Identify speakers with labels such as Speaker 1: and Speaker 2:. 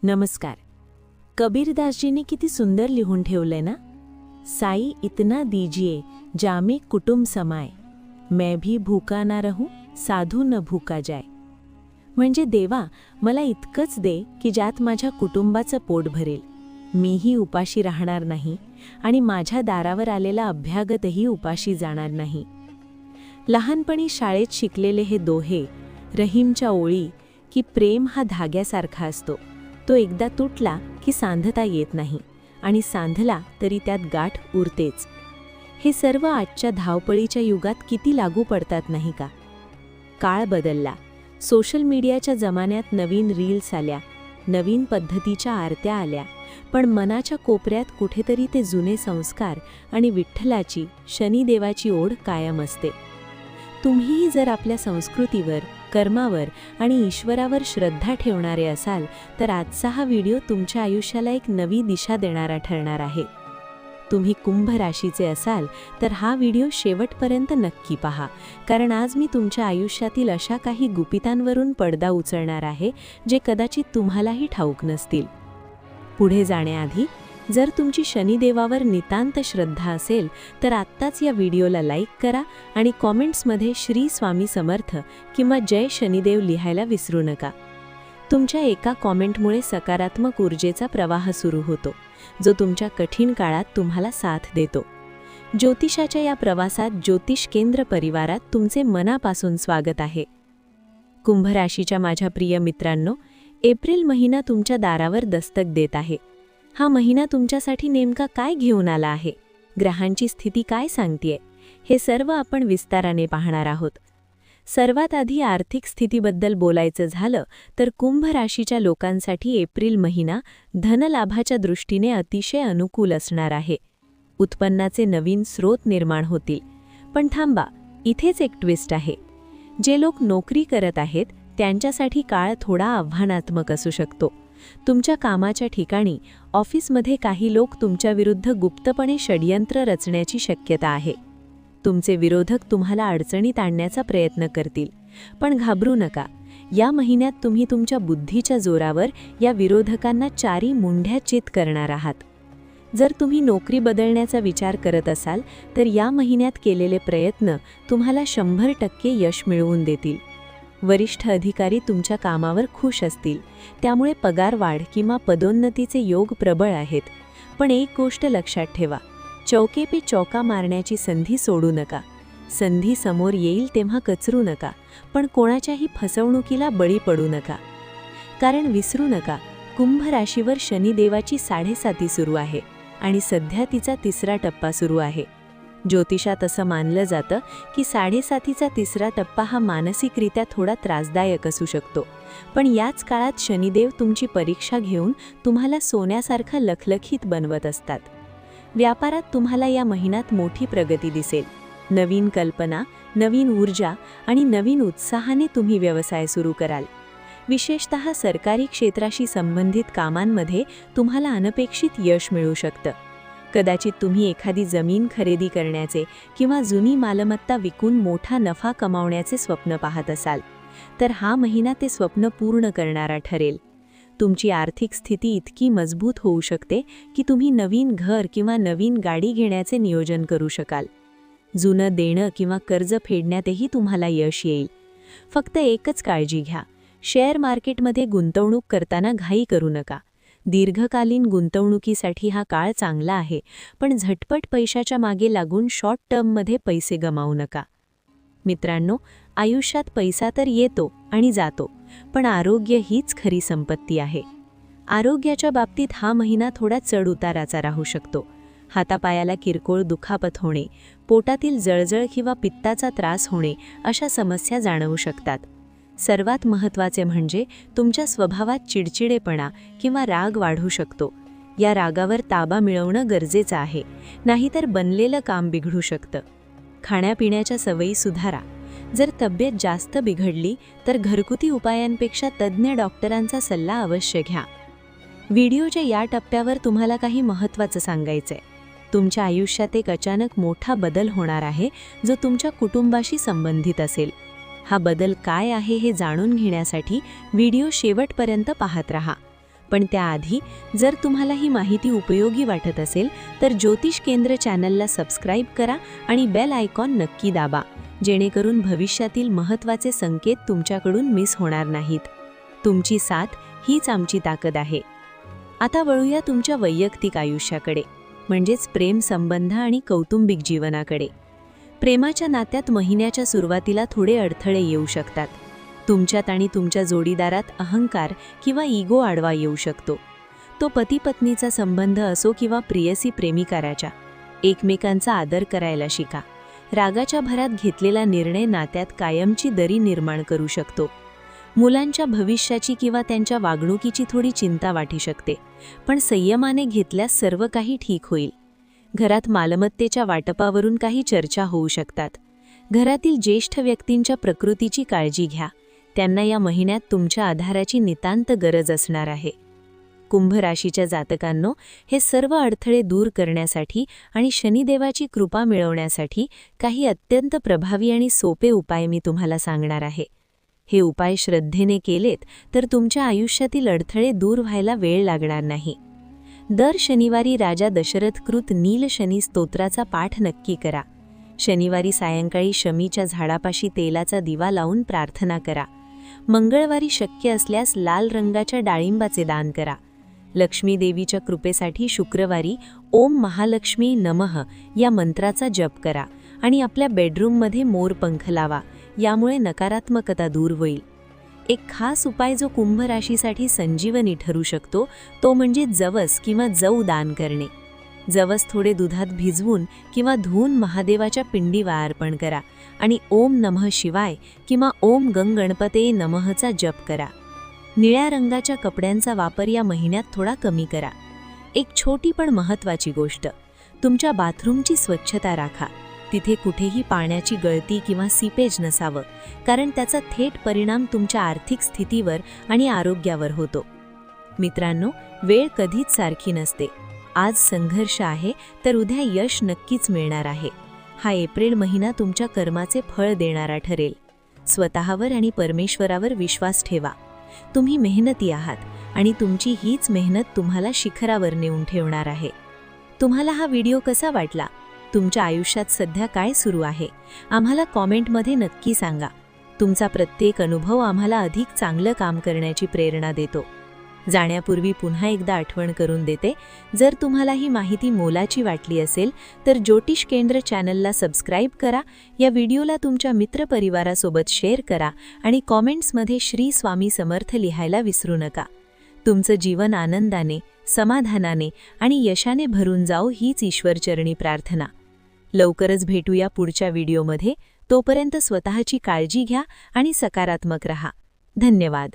Speaker 1: नमस्कार. कबीरदासजींनी किती सुंदर लिहून ठेवलंय ना. साई इतना दीजिए जामे कुटुंब समाय, मैं भी भूका ना रहूं साधू न भूका जाय. म्हणजे देवा, मला इतकंच दे की ज्यात माझ्या कुटुंबाचं पोट भरेल, मीही उपाशी राहणार नाही आणि माझ्या दारावर आलेला अभ्यागतही उपाशी जाणार नाही. लहानपणी शाळेत शिकलेले हे दोहे, रहीमच्या ओळी की प्रेम हा धाग्यासारखा असतो, तो एकदा तुटला की सांधता येत नाही आणि सांधला तरी त्यात गाठ उरतेच. हे सर्व आजच्या धावपळीच्या युगात किती लागू पडतात नाही का. काळ बदलला, सोशल मीडियाच्या जमान्यात नवीन रील्स आल्या, नवीन पद्धतीच्या आरत्या आल्या, पण मनाच्या कोपऱ्यात कुठेतरी ते जुने संस्कार आणि विठ्ठलाची, शनिदेवाची ओढ कायम असते. तुम्हीही जर आपल्या संस्कृतीवर, कर्मावर आणि ईश्वरावर श्रद्धा ठेवणारे असाल तर आजचा हा व्हिडिओ तुमच्या आयुष्याला एक नवी दिशा देणारा ठरणार आहे. तुम्ही कुंभ राशीचे असाल तर हा व्हिडिओ शेवटपर्यंत नक्की पहा, कारण आज मी तुमच्या आयुष्यातील अशा काही गुपितांवरून पडदा उचलणार आहे जे कदाचित तुम्हालाही ठाऊक नसतील. पुढे जाण्याआधी जर तुमची शनिदेवावर नितांत श्रद्धा असेल तर आत्ताच या व्हिडिओला लाईक करा आणि कॉमेंट्समध्ये श्री स्वामी समर्थ किंवा जय शनिदेव लिहायला विसरू नका. तुमच्या एका कॉमेंटमुळे सकारात्मक ऊर्जेचा प्रवाह सुरू होतो, जो तुमच्या कठीण काळात तुम्हाला साथ देतो. ज्योतिषाच्या या प्रवासात ज्योतिष केंद्र परिवारात तुमचे मनापासून स्वागत आहे. कुंभ राशीच्या माझ्या प्रिय मित्रांनो, एप्रिल महिना तुमच्या दारावर दस्तक देत आहे. हा महिना तुमच्यासाठी नेमका काय घेऊन आला आहे, ग्रहांची स्थिती काय सांगतेय, हे सर्व आपण विस्ताराने पाहणार आहोत. सर्वात आधी आर्थिक स्थितीबद्दल बोलायचं झालं तर कुंभ राशीच्या लोकांसाठी एप्रिल महिना धनलाभाच्या दृष्टीने अतिशय अनुकूल असणार आहे. उत्पन्नाचे नवीन स्रोत निर्माण होतील. पण थांबा, इथेच एक ट्विस्ट आहे. जे लोक नोकरी करत आहेत त्यांच्यासाठी काळ थोडा आव्हानात्मक असू शकतो. तुमच्या कामाच्या ठिकाणी, ऑफिसमध्ये काही लोक तुमच्याविरुद्ध गुप्तपणे षड्यंत्र रचण्याची शक्यता आहे. तुमचे विरोधक तुम्हाला अडचणीत आणण्याचा प्रयत्न करतील. पण घाबरू नका, या महिन्यात तुम्ही तुमच्या बुद्धीच्या जोरावर या विरोधकांना चारी मुंढ्या चित करणार आहात. जर तुम्ही नोकरी बदलण्याचा विचार करत असाल तर या महिन्यात केलेले प्रयत्न तुम्हाला 100% यश मिळवून देतील. वरिष्ठ अधिकारी तुमच्या कामावर खुश असतील, त्यामुळे पगारवाढ किंवा पदोन्नतीचे योग प्रबळ आहेत. पण एक गोष्ट लक्षात ठेवा, चौके पे चौका मारण्याची संधी सोडू नका. संधी समोर येईल तेव्हा कचरू नका, पण कोणाच्याही फसवणुकीला बळी पडू नका. कारण विसरू नका, कुंभ राशीवर शनिदेवाची 7.5 सुरू आहे आणि सध्या तिचा 3रा टप्पा सुरू आहे. ज्योतिषात असं मानलं जातं की 7.5चा 3रा टप्पा हा मानसिकरित्या थोडा त्रासदायक असू शकतो. पण याच काळात शनिदेव तुमची परीक्षा घेऊन तुम्हाला सोन्यासारखा लखलखीत बनवत असतात. व्यापारात तुम्हाला या महिन्यात मोठी प्रगती दिसेल. नवीन कल्पना, नवीन ऊर्जा आणि नवीन उत्साहाने तुम्ही व्यवसाय सुरू कराल. विशेषतः सरकारी क्षेत्राशी संबंधित कामांमध्ये तुम्हाला अनपेक्षित यश मिळू शकतं. कदाचित तुम्ही एखादी जमीन खरेदी करण्याचे किंवा जुनी मालमत्ता विकून मोठा नफा कमावण्याचे स्वप्न पाहत असाल तर हा महिना ते स्वप्न पूर्ण करणारा ठरेल. तुमची आर्थिक स्थिती इतकी मजबूत होऊ शकते की तुम्ही नवीन घर किंवा नवीन गाडी घेण्याचे नियोजन करू शकाल. जुनं देणं किंवा कर्ज फेडण्यातही तुम्हाला यश येईल. फक्त एकच काळजी घ्या, शेअर मार्केटमध्ये गुंतवणूक करताना घाई करू नका. दीर्घकालीन गुंतवणुकीसाठी हा काळ चांगला आहे, पण झटपट पैशाच्या मागे लागून शॉर्ट टर्ममध्ये पैसे गमावू नका. मित्रांनो, आयुष्यात पैसा तर येतो आणि जातो, पण आरोग्य हीच खरी संपत्ती आहे. आरोग्याच्या बाबतीत हा महिना थोडा चढ-उताराचा राहू शकतो. हातापायाला किरकोळ दुखापत होणे, पोटातील जळजळ किंवा पित्ताचा त्रास होणे अशा समस्या जाणवू शकतात. सर्वात महत्त्वाचे म्हणजे तुमच्या स्वभावात चिडचिडेपणा किंवा राग वाढू शकतो. या रागावर ताबा मिळवणं गरजेचं आहे, नाहीतर बनलेलं काम बिघडू शकतं. खाण्यापिण्याच्या सवयी सुधारा. जर तब्येत जास्त बिघडली तर घरगुती उपायांपेक्षा तज्ज्ञ डॉक्टरांचा सल्ला अवश्य घ्या. व्हिडिओच्या या टप्प्यावर तुम्हाला काही महत्त्वाचं सांगायचंय. तुमच्या आयुष्यात एक अचानक मोठा बदल होणार आहे, जो तुमच्या कुटुंबाशी संबंधित असेल. हा बदल काय आहे हे जाणून घेण्यासाठी व्हिडिओ शेवटपर्यंत पाहत रहा. पण त्याआधी जर तुम्हाला ही माहिती उपयोगी वाटत असेल तर ज्योतिष केंद्र चॅनलला सबस्क्राईब करा आणि बेल आयकॉन नक्की दाबा, जेणेकरून भविष्यातील महत्त्वाचे संकेत तुमच्याकडून मिस होणार नाहीत. तुमची साथ हीच आमची ताकद आहे. आता वळूया तुमच्या वैयक्तिक आयुष्याकडे, म्हणजेच प्रेम संबंध आणि कौटुंबिक जीवनाकडे. प्रेमाच्या नात्यात महिन्याच्या सुरुवातीला थोडे अडथळे येऊ शकतात. तुमच्यात आणि तुमच्या जोडीदारात अहंकार किंवा इगो आडवा येऊ शकतो. तो पती-पत्नीचा संबंध असो किंवा प्रियसी प्रेमिकाराच्या, एकमेकांचा आदर करायला शिका. रागाच्या भरात घेतलेला निर्णय नात्यात कायमची दरी निर्माण करू शकतो. मुलांच्या भविष्याची किंवा त्यांच्या वागणुकीची थोडी चिंता वाटू शकते, पण संयमाने घेतल्यास सर्व काही ठीक होईल. घरात मालमत्तेच्या वाटपावरून काही चर्चा होऊ शकतात. घरातील ज्येष्ठ व्यक्तींच्या प्रकृतीची काळजी घ्या, त्यांना या महिन्यात तुमच्या आधाराची नितांत गरज असणार आहे. कुंभ राशीच्या जातकांनो, हे सर्व अडथळे दूर करण्यासाठी आणि शनिदेवाची कृपा मिळवण्यासाठी काही अत्यंत प्रभावी आणि सोपे उपाय मी तुम्हाला सांगणार आहे. हे उपाय श्रद्धेने केलेत तर तुमच्या आयुष्यातील अडथळे दूर व्हायला वेळ लागणार नाही. दर शनिवारी राजा दशरथ कृत नील शनी स्तोत्राचा पाठ नक्की करा. शनिवारी सायंकाळी शमीच्या झाडापाशी तेलाचा दिवा लावून प्रार्थना करा. मंगळवारी शक्य असल्यास लाल रंगाच्या डाळिंबाचे दान करा. लक्ष्मी देवीच्या कृपेसाठी शुक्रवारी ओम महालक्ष्मी नमः या मंत्राचा जप करा आणि आपल्या बेडरूममध्ये मोरपंख लावा. यामुळे नकारात्मकता दूर होईल. एक खास उपाय जो कुंभ राशीसाठी संजीवनी ठरू शकतो तो म्हणजे जवस किंवा जव दान करणे. जवस थोडे दुधात भिजवून किंवा धुवून महादेवाच्या पिंडीवर अर्पण करा आणि ओम नमः शिवाय किंवा ओम गणपते नमःचा जप करा. निळ्या रंगाच्या कपड्यांचा वापर या महिन्यात थोडा कमी करा. एक छोटी पण महत्त्वाची गोष्ट, तुमच्या बाथरूमची स्वच्छता राखा. तिथे कुठेही पाण्याची गळती किंवा सीपेज नसावं, कारण त्याचा थेट परिणाम तुमच्या आर्थिक स्थितीवर आणि आरोग्यावर होतो. मित्रांनो, वेळ कधीच सारखी नसते. आज संघर्ष आहे तर उद्या यश नक्कीच मिळणार आहे. हा एप्रिल महिना तुमच्या कर्माचे फळ देणारा ठरेल. स्वतःवर आणि परमेश्वरावर विश्वास ठेवा. तुम्ही मेहनती आहात आणि तुमची हीच मेहनत तुम्हाला शिखरावर नेऊन ठेवणार आहे. तुम्हाला हा व्हिडिओ कसा वाटला? तुमच्या आयुष्यात सध्या काय सुरू आहे? आम्हाला कॉमेंटमध्ये नक्की सांगा. तुमचा प्रत्येक अनुभव आम्हाला अधिक चांगलं काम करण्याची प्रेरणा देतो. जाण्यापूर्वी पुन्हा एकदा आठवण करून देते, जर तुम्हाला ही माहिती मोलाची वाटली असेल तर ज्योतिष केंद्र चॅनलला सबस्क्राईब करा. या व्हिडिओला तुमच्या मित्रपरिवारासोबत शेअर करा आणि कॉमेंट्समध्ये श्री स्वामी समर्थ लिहायला विसरू नका. तुमचं जीवन आनंदाने, समाधानाने आणि यशाने भरून जाओ हीच ईश्वरचरणी प्रार्थना. लवकरच भेटूया पुढच्या व्हिडिओमध्ये. तोपर्यंत स्वतःची काळजी घ्या आणि सकारात्मक रहा. धन्यवाद.